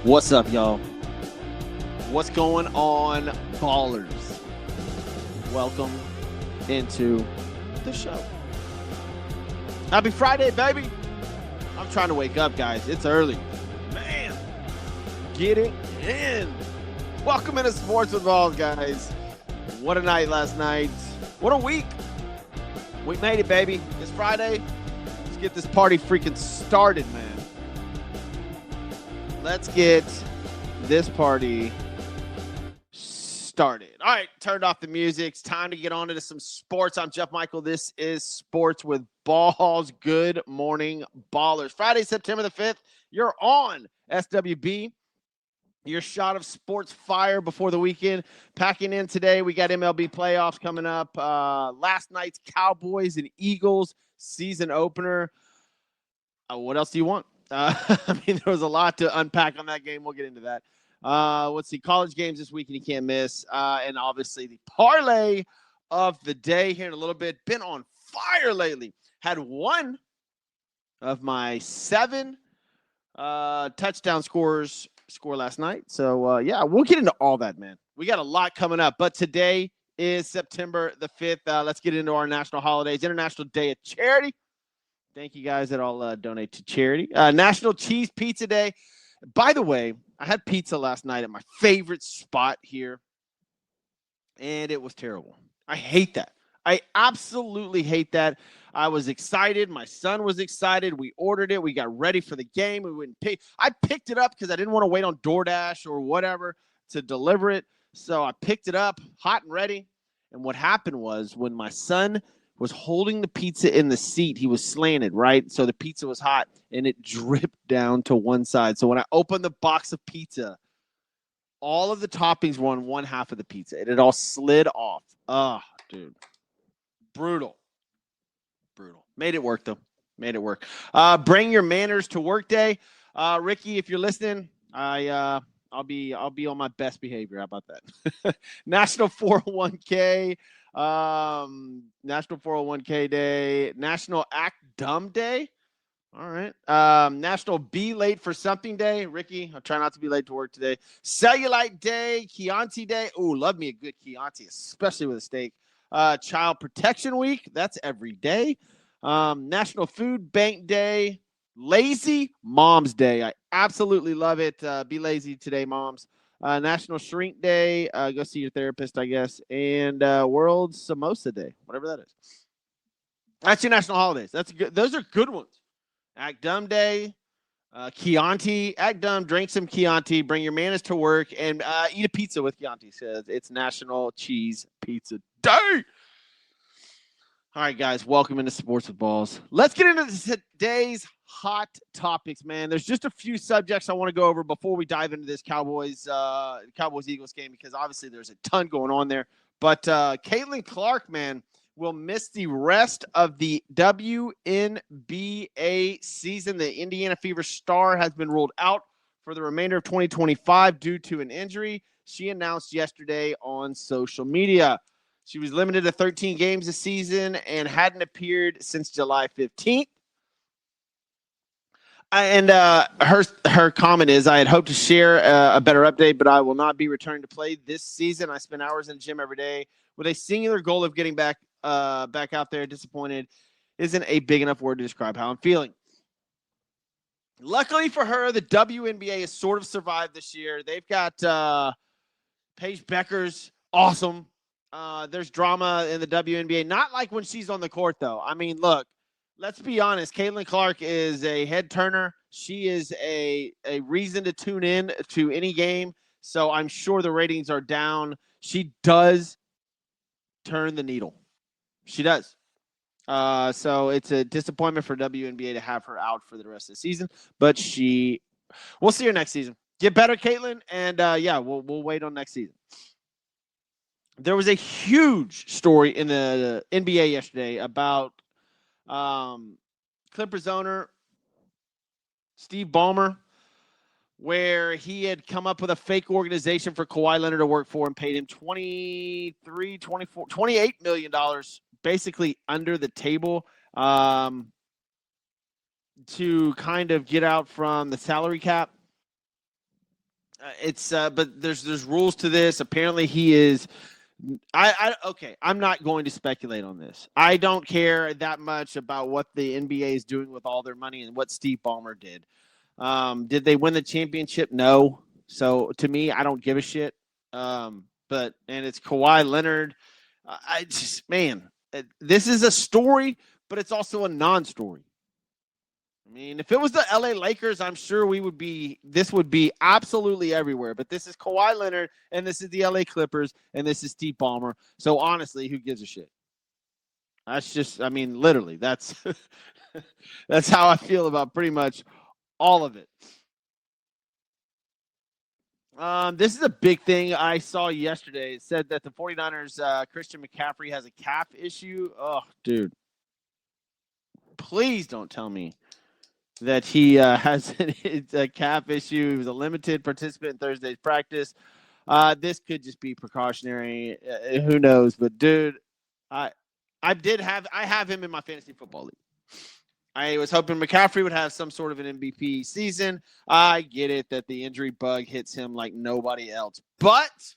What's up, y'all? What's going on, ballers? Welcome into the show. Happy Friday, baby. I'm trying to wake up, guys. It's early. Man, get it in. Welcome into Sports with Balls, guys. What a night last night. What a week. We made it, baby. It's Friday. Let's get this party freaking started, man. Let's get this party started. All right, turned off the music. It's time to get on into some sports. I'm Jeff Michael. This is Sports with Balls. Good morning, ballers. Friday, September the 5th. You're on SWB. Your shot of sports fire before the weekend. Packing in today, we got MLB playoffs coming up. Last night's Cowboys and Eagles season opener. What else do you want? I mean, there was a lot to unpack on that game. We'll get into that. Let's see. College games this weekend you can't miss. And obviously the parlay of the day here in a little bit. Been on fire lately. Had one of my 7 touchdown scores score last night. So, yeah, we'll get into all that, man. We got a lot coming up. But today is September the 5th. Let's get into our national holidays. International Day of Charity. Thank you guys that all donate to charity. National Cheese Pizza Day. By the way, I had pizza last night at my favorite spot here, and it was terrible. I hate that. I absolutely hate that. I was excited. My son was excited. We ordered it. We got ready for the game. We wouldn't pay. I picked it up because I didn't want to wait on DoorDash or whatever to deliver it. So I picked it up hot and ready. And what happened was when my son was holding the pizza in the seat, he was slanted, right? So the pizza was hot, and it dripped down to one side. So when I opened the box of pizza, all of the toppings were on one half of the pizza, and it all slid off. Oh, dude. Brutal. Made it work, though. Made it work. Bring your manners to work day. Ricky, if you're listening, I'll be on my best behavior. How about that? National 401k. National 401k Day, National Act Dumb Day. All right. National Be Late for Something Day. Ricky, I'll try not to be late to work today. Cellulite Day, Chianti Day. Ooh, love me a good Chianti, especially with a steak. Child Protection Week. That's every day. National Food Bank Day. Lazy Moms Day. I absolutely love it. Be lazy today, moms. National Shrink Day, go see your therapist, I guess, and World Samosa Day, whatever that is. That's your national holidays. That's good. Those are good ones. Act Dumb Day, Chianti, act dumb, drink some Chianti, bring your manners to work, and eat a pizza with Chianti. Says it's National Cheese Pizza Day. All right, guys, welcome into Sports with Balls. Let's get into today's hot topics, man. There's just a few subjects I want to go over before we dive into this Cowboys-Eagles game, because obviously there's a ton going on there. But Caitlin Clark, man, will miss the rest of the WNBA season. The Indiana Fever star has been ruled out for the remainder of 2025 due to an injury. She announced yesterday on social media. She was limited to 13 games this season and hadn't appeared since July 15th. And her comment is, I had hoped to share a better update, but I will not be returning to play this season. I spend hours in the gym every day with a singular goal of getting back out there. Disappointed isn't a big enough word to describe how I'm feeling. Luckily for her, the WNBA has sort of survived this year. They've got Paige Beckers, awesome. There's drama in the WNBA. Not like when she's on the court, though. I mean, look, let's be honest. Caitlin Clark is a head turner. She is a reason to tune in to any game. So I'm sure the ratings are down. She does turn the needle. She does. So it's a disappointment for WNBA to have her out for the rest of the season. But we'll see her next season. Get better, Caitlin. And, yeah, we'll wait on next season. There was a huge story in the NBA yesterday about Clippers owner Steve Ballmer, where he had come up with a fake organization for Kawhi Leonard to work for and paid him $28 million, basically under the table, to kind of get out from the salary cap. But there's rules to this. Apparently, he is. Okay. I'm not going to speculate on this. I don't care that much about what the NBA is doing with all their money and what Steve Ballmer did. Did they win the championship? No. So to me, I don't give a shit. And it's Kawhi Leonard. This is a story, but it's also a non-story. I mean, if it was the LA Lakers, I'm sure this would be absolutely everywhere. But this is Kawhi Leonard, and this is the LA Clippers, and this is Steve Ballmer. So honestly, who gives a shit? That's just, literally, that's that's how I feel about pretty much all of it. This is a big thing I saw yesterday. It said that the 49ers, Christian McCaffrey has a calf issue. Oh, dude. Please don't tell me that he has a calf issue. He was a limited participant in Thursday's practice. This could just be precautionary. Who knows? But, dude, I have him in my fantasy football league. I was hoping McCaffrey would have some sort of an MVP season. I get it that the injury bug hits him like nobody else. But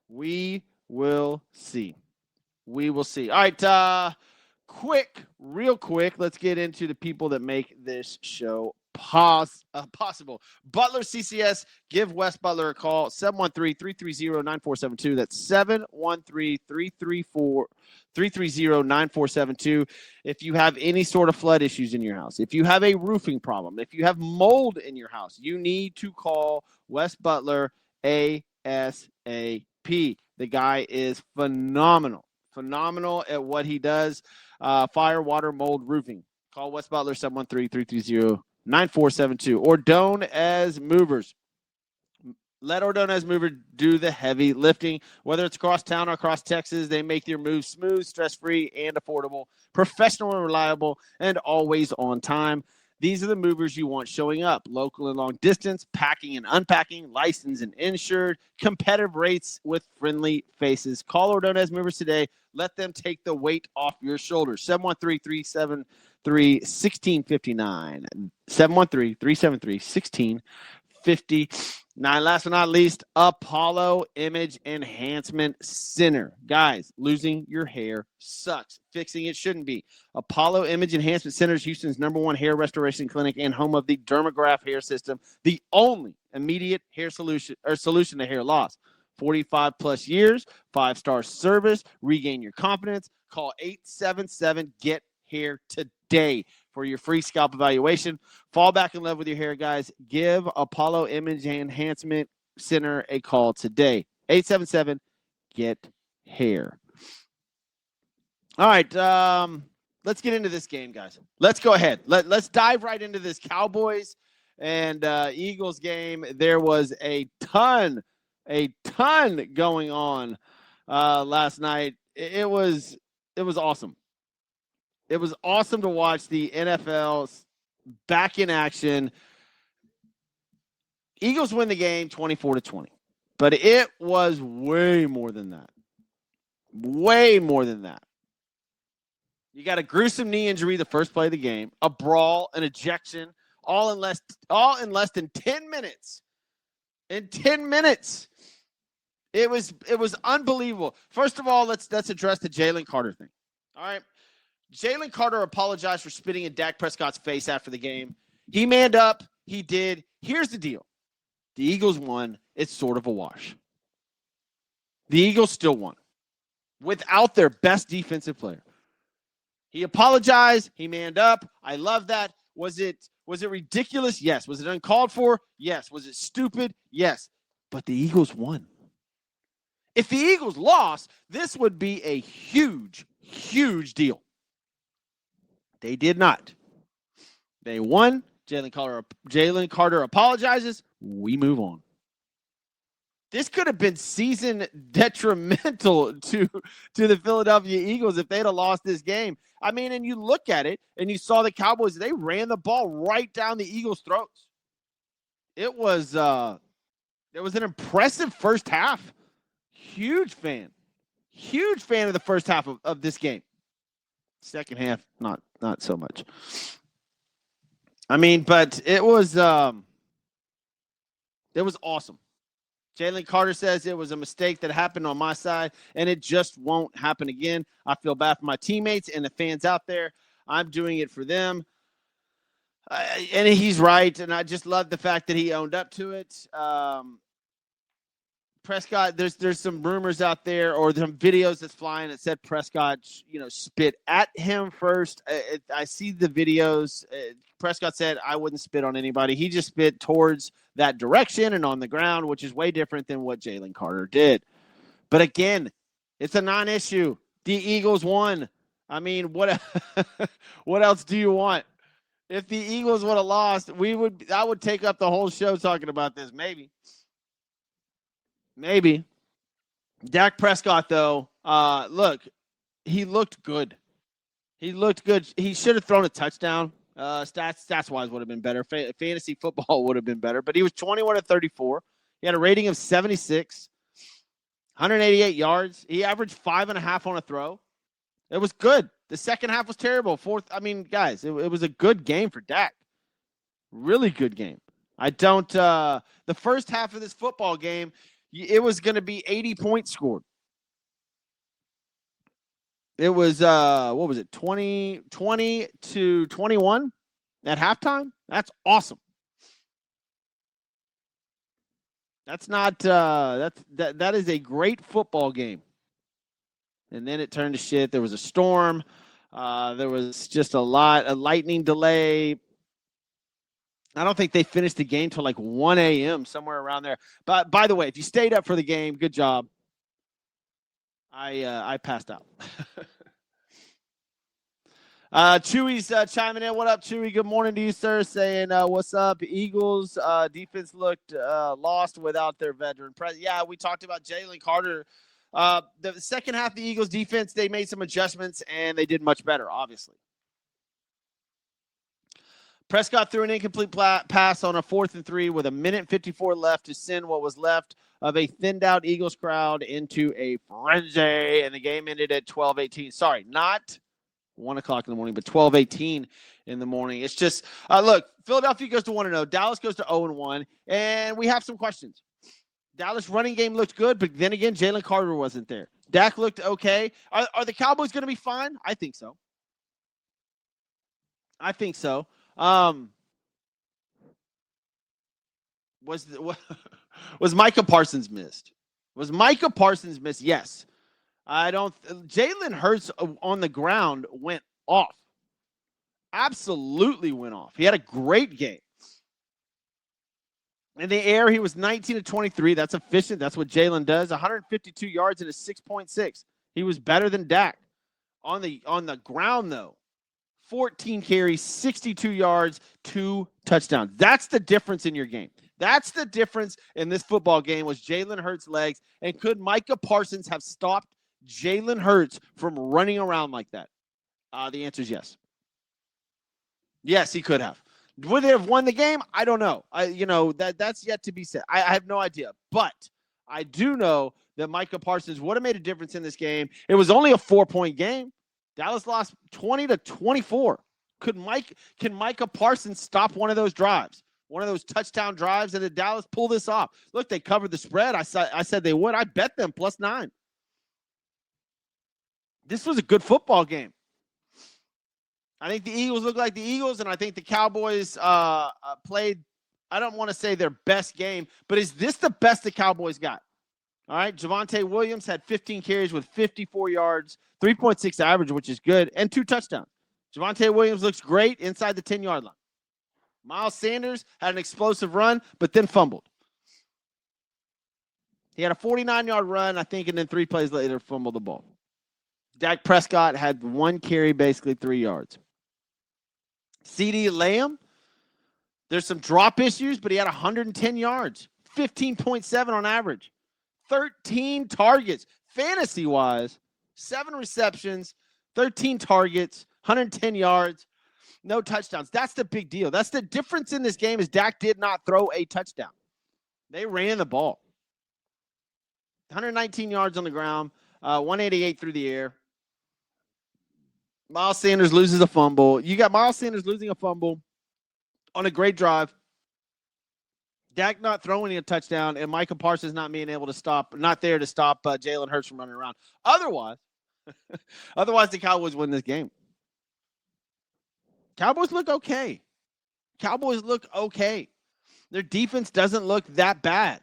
we will see. We will see. All right, real quick, let's get into the people that make this show possible. Butler CCS, give Wes Butler a call, 713-330-9472. That's 713-330-9472. If you have any sort of flood issues in your house, if you have a roofing problem, if you have mold in your house, you need to call Wes Butler ASAP. The guy is phenomenal at what he does. Fire, water, mold, roofing. Call Wes Butler, 713-330-9472. Ordonez Movers. Let Ordonez Mover do the heavy lifting. Whether it's across town or across Texas, they make your moves smooth, stress-free, and affordable, professional and reliable, and always on time. These are the movers you want showing up. Local and long distance, packing and unpacking, licensed and insured, competitive rates with friendly faces. Call Ordonez Movers today. Let them take the weight off your shoulders. 713-373-1659. 713-373-1659. Last but not least, Apollo Image Enhancement Center. Guys, losing your hair sucks. Fixing it shouldn't be. Apollo Image Enhancement Center is Houston's #1 hair restoration clinic and home of the Dermagraph hair system, the only immediate hair solution to hair loss. 45 plus years, 5-star service. Regain your confidence. Call 877-GET-HAIR today for your free scalp evaluation. Fall back in love with your hair, guys. Give Apollo Image Enhancement Center a call today. 877-GET-HAIR. All right, let's get into this game, guys. Let's go ahead. Let's dive right into this Cowboys and Eagles game. There was a ton going on last night. It was awesome. It was awesome to watch the NFL back in action. Eagles win the game 24-20, but it was way more than that. Way more than that. You got a gruesome knee injury the first play of the game, a brawl, an ejection, all in less than 10 minutes. In 10 minutes. It was unbelievable. First of all, let's address the Jalen Carter thing. All right. Jalen Carter apologized for spitting in Dak Prescott's face after the game. He manned up. He did. Here's the deal. The Eagles won. It's sort of a wash. The Eagles still won without their best defensive player. He apologized. He manned up. I love that. Was it ridiculous? Yes. Was it uncalled for? Yes. Was it stupid? Yes. But the Eagles won. If the Eagles lost, this would be a huge, huge deal. They did not. They won. Jalen Carter apologizes. We move on. This could have been season detrimental to the Philadelphia Eagles if they'd have lost this game. I mean, and you look at it, and you saw the Cowboys, they ran the ball right down the Eagles' throats. It was an impressive first half. Huge fan of the first half of this game. Second half, not so much. I mean, but it was It was awesome. Jalen Carter says it was a mistake that happened on my side, and it just won't happen again. I feel bad for my teammates and the fans out there. I'm doing it for them. And he's right, and I just love the fact that he owned up to it. Prescott, there's some rumors out there or some videos that's flying that said Prescott, spit at him first. I see the videos. Prescott said, I wouldn't spit on anybody. He just spit towards that direction and on the ground, which is way different than what Jalen Carter did. But again, it's a non-issue. The Eagles won. I mean, what else do you want? If the Eagles would have lost, I would take up the whole show talking about this. Maybe. Dak Prescott, though, look, he looked good. He should have thrown a touchdown. Stats-wise would have been better. Fantasy football would have been better. But he was 21 of 34. He had a rating of 76, 188 yards. He averaged 5.5 on a throw. It was good. The second half was terrible. Guys, it was a good game for Dak. Really good game. The first half of this football game, it was going to be 80 points scored. It was, 20 to 21 at halftime? That's awesome. That's not, that is a great football game. And then it turned to shit. There was a storm. There was just a lightning delay. I don't think they finished the game till like 1 a.m., somewhere around there. But by the way, if you stayed up for the game, good job. I passed out. Chewy's chiming in. What up, Chewy? Good morning to you, sir. Saying, what's up? Eagles defense looked lost without their veteran. Yeah, we talked about Jalen Carter. The second half of the Eagles defense, they made some adjustments, and they did much better, obviously. Prescott threw an incomplete pass on a 4th and 3 with 1:54 left to send what was left of a thinned-out Eagles crowd into a frenzy, and the game ended at 12:18. Sorry, not 1 o'clock in the morning, but 12:18 in the morning. It's just, look, Philadelphia goes to 1-0. Dallas goes to 0-1, and we have some questions. Dallas running game looked good, but then again, Jalen Carter wasn't there. Dak looked okay. Are the Cowboys going to be fine? I think so. Was Micah Parsons missed? Yes. Jalen Hurts on the ground went off. Absolutely went off. He had a great game. In the air, he was 19 of 23. That's efficient. That's what Jalen does. 152 yards and a 6.6. He was better than Dak. On the ground, though, 14 carries, 62 yards, 2 touchdowns. That's the difference in your game. That's the difference in this football game was Jalen Hurts' legs. And could Micah Parsons have stopped Jalen Hurts from running around like that? The answer is yes. Yes, he could have. Would they have won the game? I don't know. That's yet to be said. I have no idea. But I do know that Micah Parsons would have made a difference in this game. It was only a 4-point game. Dallas lost 20-24. Can Micah Parsons stop one of those drives? One of those touchdown drives, and did Dallas pull this off? Look, they covered the spread. I said they would. I bet them +9. This was a good football game. I think the Eagles look like the Eagles, and I think the Cowboys played, I don't want to say their best game, but is this the best the Cowboys got? All right, Javonte Williams had 15 carries with 54 yards, 3.6 average, which is good, and 2 touchdowns. Javonte Williams looks great inside the 10-yard line. Miles Sanders had an explosive run, but then fumbled. He had a 49-yard run, I think, and then 3 plays later fumbled the ball. Dak Prescott had 1 carry, basically 3 yards. CeeDee Lamb, there's some drop issues, but he had 110 yards, 15.7 on average, 13 targets. Fantasy-wise, 7 receptions, 13 targets, 110 yards, no touchdowns. That's the big deal. That's the difference in this game is Dak did not throw a touchdown. They ran the ball. 119 yards on the ground, 188 through the air. Miles Sanders loses a fumble. You got Miles Sanders losing a fumble on a great drive. Dak not throwing a touchdown and Micah Parsons not being able to stop, not there to stop Jalen Hurts from running around. Otherwise, the Cowboys win this game. Cowboys look okay. Their defense doesn't look that bad.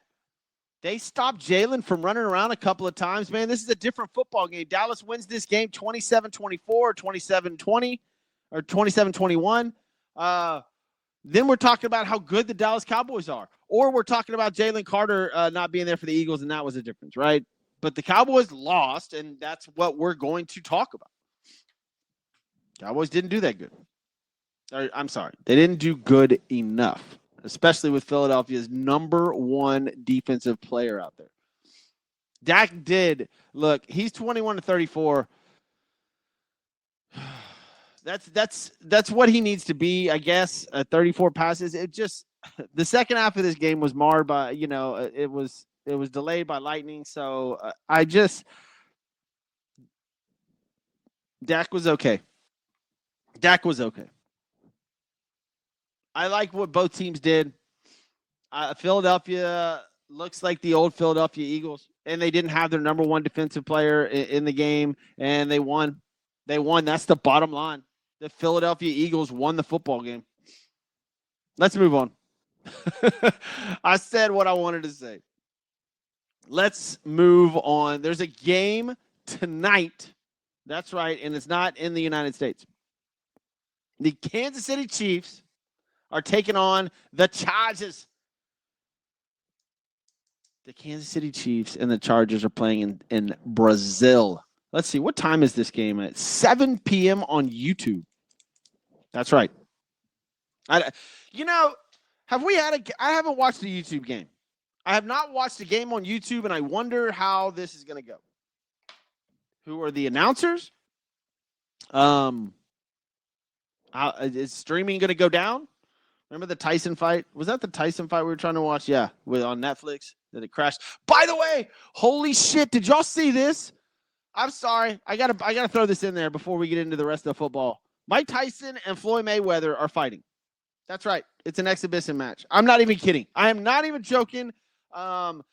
They stopped Jalen from running around a couple of times, man. This is a different football game. Dallas wins this game 27-24, 27-20, or 27-21. Then we're talking about how good the Dallas Cowboys are. Or we're talking about Jalen Carter not being there for the Eagles, and that was a difference, right? But the Cowboys lost, and that's what we're going to talk about. Cowboys didn't do that good. I'm sorry. They didn't do good enough, especially with Philadelphia's number one defensive player out there. Dak did. Look, he's 21-34. That's what he needs to be, I guess. 34 passes. It just the second half of this game was marred by, it was delayed by lightning. So Dak was okay. I like what both teams did. Philadelphia looks like the old Philadelphia Eagles, and they didn't have their number one defensive player in the game, and they won. That's the bottom line. The Philadelphia Eagles won the football game. Let's move on. I said what I wanted to say. Let's move on. There's a game tonight. That's right, and it's not in the United States. The Kansas City Chiefs are taking on the Chargers. The Kansas City Chiefs and the Chargers are playing in Brazil. Let's see. What time is this game at? 7 p.m. on YouTube. That's right. I haven't watched a YouTube game. I have not watched a game on YouTube, and I wonder how this is going to go. Who are the announcers? Is streaming going to go down? Remember the Tyson fight? Was that the Tyson fight we were trying to watch? Yeah, on Netflix. That it crashed. By the way, holy shit! Did y'all see this? I'm sorry. I gotta throw this in there before we get into the rest of the football. Mike Tyson and Floyd Mayweather are fighting. That's right. It's an exhibition match. I'm not even kidding. I am not even joking. And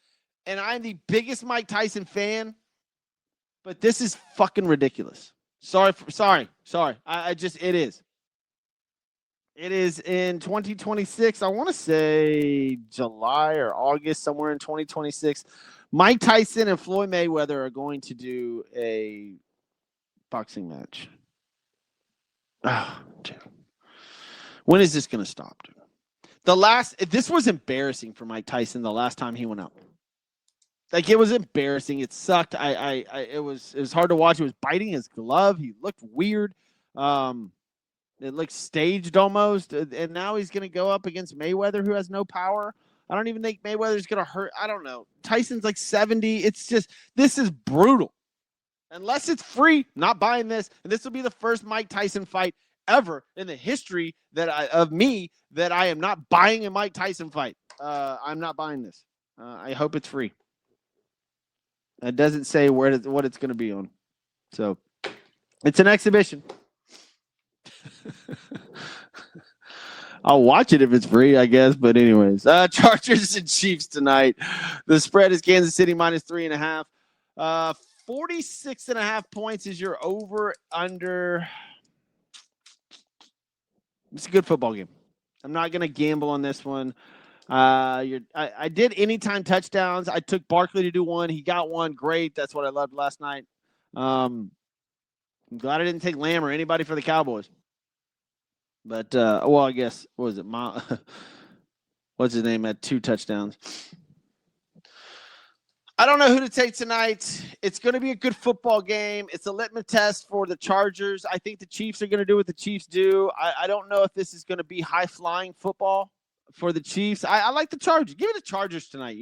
I'm the biggest Mike Tyson fan. But this is fucking ridiculous. Sorry. It is. It is in 2026. I want to say July or August, somewhere in 2026. Mike Tyson and Floyd Mayweather are going to do a boxing match. Oh, dude. When is this going to stop, dude? This was embarrassing for Mike Tyson the last time he went out. Like, it was embarrassing. It sucked. It was hard to watch. He was biting his glove. He looked weird. It looked staged almost. And now he's going to go up against Mayweather, who has no power. I don't even think Mayweather's going to hurt. I don't know. Tyson's like 70. It's just, this is brutal. Unless it's free, not buying this. And this will be the first Mike Tyson fight ever in the history that I am not buying a Mike Tyson fight. I'm not buying this. I hope it's free. It doesn't say what it's going to be on. So it's an exhibition. I'll watch it if it's free, I guess. But anyways, Chargers and Chiefs tonight. The spread is Kansas City -3.5. 46.5 points is your over under. It's a good football game. I'm not going to gamble on this one. I did anytime touchdowns. I took Barkley to do one. He got one. Great. That's what I loved last night. I'm glad I didn't take Lamb or anybody for the Cowboys. But, I guess, what was it? What's his name? Had 2 touchdowns. I don't know who to take tonight. It's going to be a good football game. It's a litmus test for the Chargers. I think the Chiefs are going to do what the Chiefs do. I don't know if this is going to be high-flying football for the Chiefs. I like the Chargers. Give me the Chargers tonight,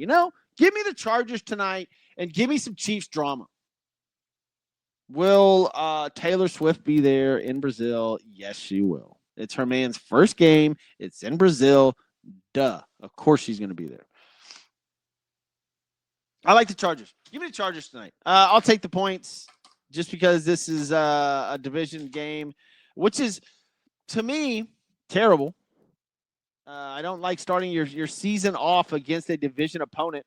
Give me the Chargers tonight and give me some Chiefs drama. Will Taylor Swift be there in Brazil? Yes, she will. It's her man's first game. It's in Brazil. Duh. Of course she's going to be there. I like the Chargers. Give me the Chargers tonight. I'll take the points just because this is a division game, which is, to me, terrible. I don't like starting your season off against a division opponent,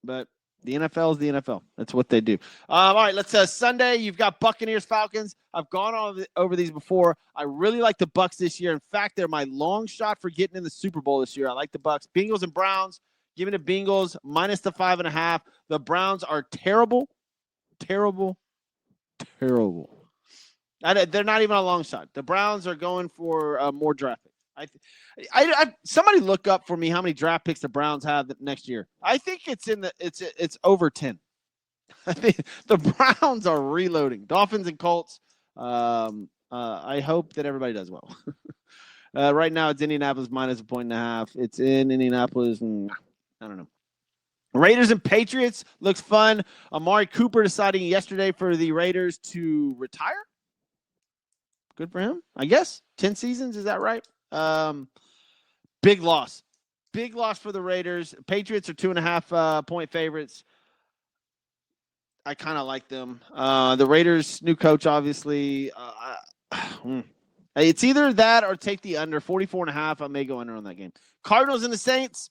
but the NFL is the NFL. That's what they do. All right, let's Sunday. You've got Buccaneers, Falcons. I've gone over these before. I really like the Bucs this year. In fact, they're my long shot for getting in the Super Bowl this year. I like the Bucs. Bengals and Browns. Give me the Bengals minus the 5.5. The Browns are terrible. They're not even a long shot. The Browns are going for more draft picks. Somebody look up for me how many draft picks the Browns have next year. I think it's over 10. I think the Browns are reloading. Dolphins and Colts. I hope that everybody does well. Right now it's Indianapolis minus 1.5. It's in Indianapolis. I don't know. Raiders and Patriots looks fun. Amari Cooper deciding yesterday for the Raiders to retire. Good for him, I guess. 10 seasons, is that right? Big loss for the Raiders. Patriots are 2.5 point favorites. I kind of like them. The Raiders, new coach, obviously. It's either that or take the under 44.5. I may go under on that game. Cardinals and the Saints.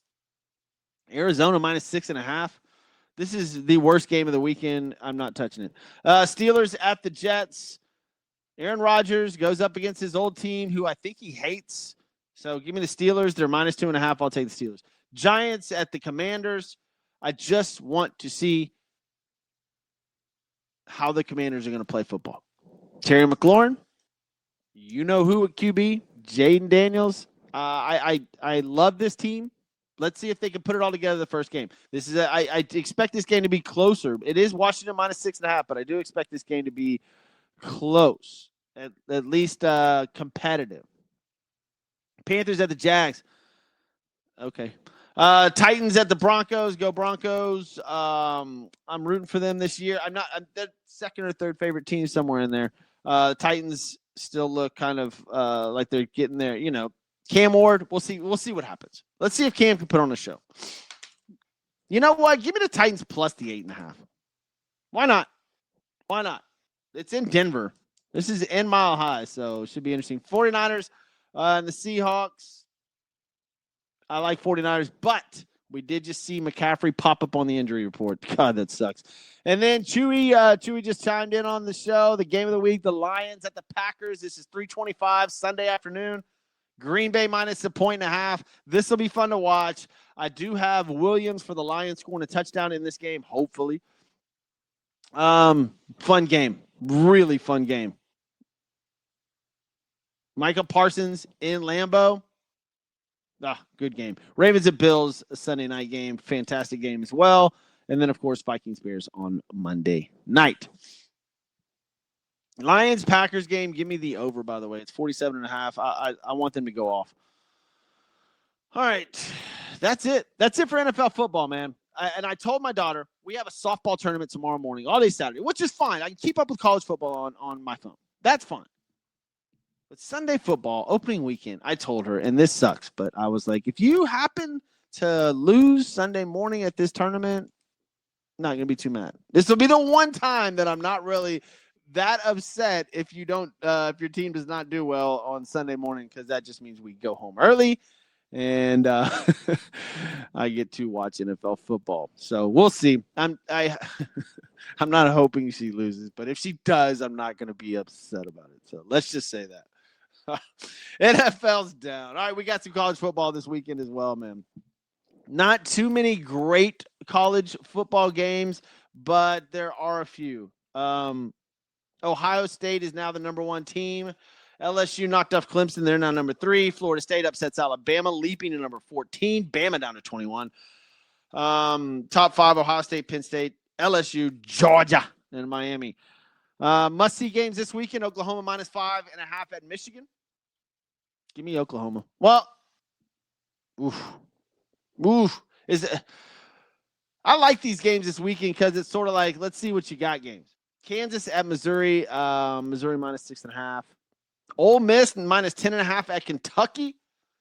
Arizona minus 6.5. This is the worst game of the weekend. I'm not touching it. Steelers at the Jets. Aaron Rodgers goes up against his old team, who I think he hates. So give me the Steelers. They're minus 2.5. I'll take the Steelers. Giants at the Commanders. I just want to see how the Commanders are going to play football. Terry McLaurin, you know who at QB, Jaden Daniels. I love this team. Let's see if they can put it all together the first game. I expect this game to be closer. It is Washington minus 6.5, but I do expect this game to be close, at least competitive. Panthers at the Jags. Okay. Titans at the Broncos. Go Broncos. I'm rooting for them this year. I'm their second or third favorite team somewhere in there. Titans still look kind of like they're getting there. You know, Cam Ward. We'll see what happens. Let's see if Cam can put on a show. You know what? Give me the Titans plus the 8.5. Why not? It's in Denver. This is in Mile High, so it should be interesting. 49ers and the Seahawks. I like 49ers, but we did just see McCaffrey pop up on the injury report. God, that sucks. And then Chewy just chimed in on the show. The game of the week, the Lions at the Packers. This is 3:25 Sunday afternoon. Green Bay minus 1.5. This will be fun to watch. I do have Williams for the Lions scoring a touchdown in this game, hopefully. Fun game. Really fun game. Micah Parsons in Lambeau. Good game. Ravens at Bills, a Sunday night game. Fantastic game as well. And then, of course, Vikings Bears on Monday night. Lions Packers game. Give me the over, by the way. It's 47.5. I want them to go off. All right. That's it. That's it for NFL football, man. I told my daughter we have a softball tournament tomorrow morning, all day Saturday, which is fine. I can keep up with college football on my phone. That's fine. But Sunday football, opening weekend, I told her, and this sucks, but I was like, if you happen to lose Sunday morning at this tournament, I'm not going to be too mad. This will be the one time that I'm not really that upset if you don't, if your team does not do well on Sunday morning, because that just means we go home early and I get to watch NFL football. So we'll see. I'm not hoping she loses, but if she does, I'm not going to be upset about it. So let's just say that. NFL's down. All right, we got some college football this weekend as well, man. Not too many great college football games, but there are a few. Ohio State is now the number 1 team. LSU knocked off Clemson. They're now number 3. Florida State upsets Alabama, leaping to number 14. Bama down to 21. Top 5, Ohio State, Penn State, LSU, Georgia, and Miami. Must-see games this weekend. Oklahoma minus 5.5 at Michigan. Give me Oklahoma. Well, I like these games this weekend because it's sort of like, let's see what you got games. Kansas at Missouri. Missouri minus 6.5. Ole Miss minus 10.5 at Kentucky.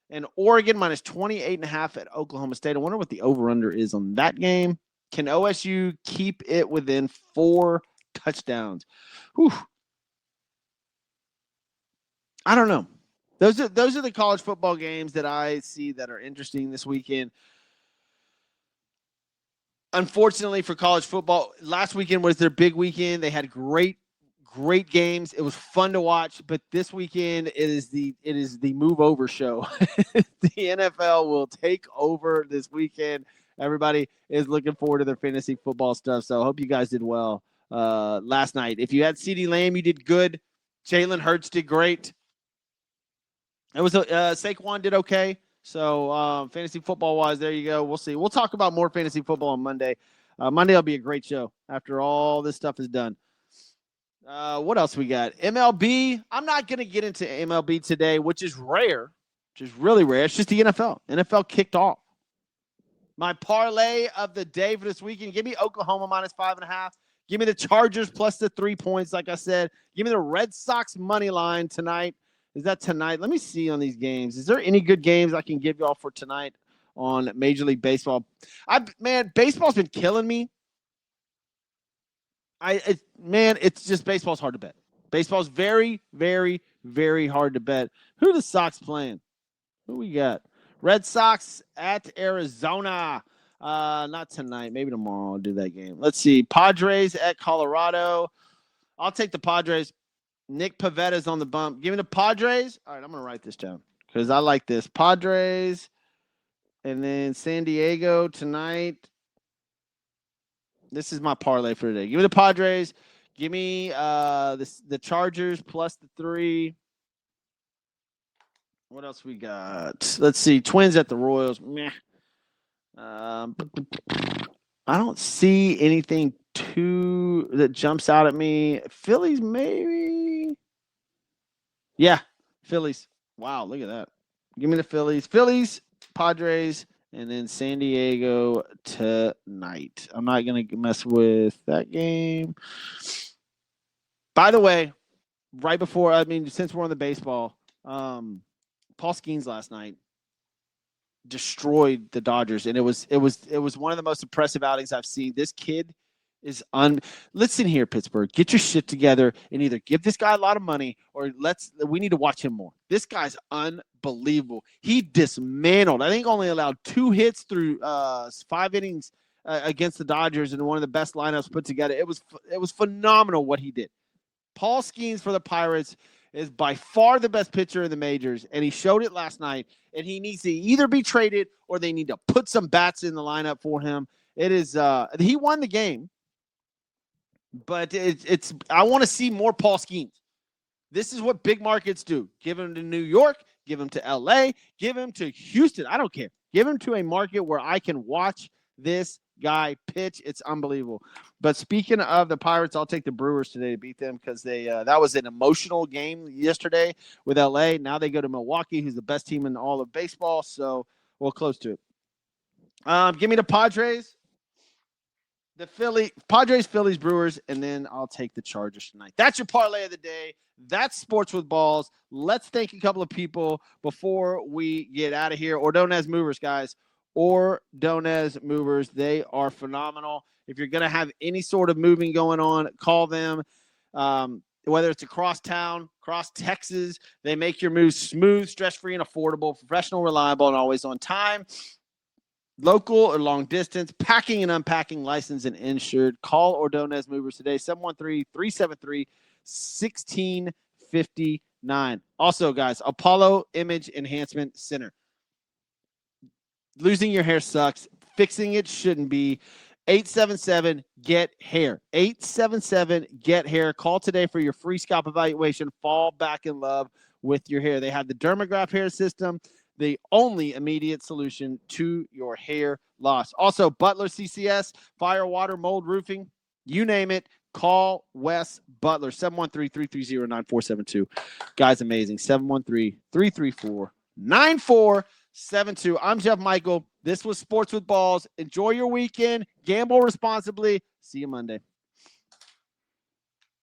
And Oregon minus 28.5 at Oklahoma State. I wonder what the over-under is on that game. Can OSU keep it within 4 touchdowns? Whew. I don't know. those are the college football games that I see that are interesting this weekend. Unfortunately for college football, last weekend was their big weekend. They had great games. It was fun to watch, but this weekend it is the move over show. The NFL will take over this weekend. Everybody is looking forward to their fantasy football stuff. So I hope you guys did well last night. If you had CeeDee Lamb, you did good. Jalen Hurts did great. It was Saquon did okay. So fantasy football wise, there you go. We'll see. We'll talk about more fantasy football on Monday. Monday will be a great show after all this stuff is done. What else we got? MLB. I'm not going to get into MLB today, which is rare, which is really rare. It's just the NFL. NFL kicked off. My parlay of the day for this weekend. Give me Oklahoma -5.5. Give me the Chargers plus the 3 points, like I said. Give me the Red Sox money line tonight. Is that tonight? Let me see on these games. Is there any good games I can give y'all for tonight on Major League Baseball? Baseball's been killing me. It's just baseball's hard to bet. Baseball's very, very, very hard to bet. Who are the Sox playing? Who we got? Red Sox at Arizona. Not tonight. Maybe tomorrow I'll do that game. Let's see. Padres at Colorado. I'll take the Padres. Nick Pavetta's on the bump. Give me the Padres. All right, I'm going to write this down because I like this. Padres and then San Diego tonight. This is my parlay for today. Give me the Padres. Give me the Chargers plus the 3. What else we got? Let's see. Twins at the Royals. Meh. I don't see anything that jumps out at me. Phillies, maybe. Yeah, Phillies. Wow, look at that. Give me the Phillies. Phillies, Padres, and then San Diego tonight. I'm not going to mess with that game. By the way, since we're on the baseball, Paul Skeens last night destroyed the Dodgers, and it was one of the most impressive outings I've seen. This kid is listen here, Pittsburgh, get your shit together and either give this guy a lot of money or we need to watch him more. This guy's unbelievable. He dismantled. I think only allowed 2 hits through 5 innings against the Dodgers and one of the best lineups put together. It was phenomenal what he did. Paul Skeens for the Pirates is by far the best pitcher in the majors, and he showed it last night, and he needs to either be traded or they need to put some bats in the lineup for him. It is he won the game, but I want to see more Paul Skeens. This is what big markets do. Give him to New York, give him to LA, give him to Houston. I don't care. Give him to a market where I can watch this guy pitch. It's unbelievable. But speaking of the Pirates, I'll take the Brewers today to beat them because that was an emotional game yesterday with LA. Now they go to Milwaukee, who's the best team in all of baseball. So we're close to it. Give me the Padres, Padres, Phillies, Brewers, and then I'll take the Chargers tonight. That's your parlay of the day. That's Sports with Balls. Let's thank a couple of people before we get out of here. Ordonez Movers, guys. Ordonez Movers. They are phenomenal. If you're going to have any sort of moving going on, call them. Whether it's across town, across Texas, they make your moves smooth, stress-free, and affordable, professional, reliable, and always on time. Local or long distance, packing and unpacking, licensed and insured. Call Ordonez Movers today, 713-373-1659. Also, guys, Apollo Image Enhancement Center. Losing your hair sucks. Fixing it shouldn't be. 877-GET-HAIR. 877-GET-HAIR. Call today for your free scalp evaluation. Fall back in love with your hair. They have the Dermagraph hair system, the only immediate solution to your hair loss. Also, Butler CCS, fire, water, mold, roofing, you name it. Call Wes Butler, 713-330-9472. Guys, amazing. 713-334-9472. I'm Jeff Michael. This was Sports with Balls. Enjoy your weekend. Gamble responsibly. See you Monday.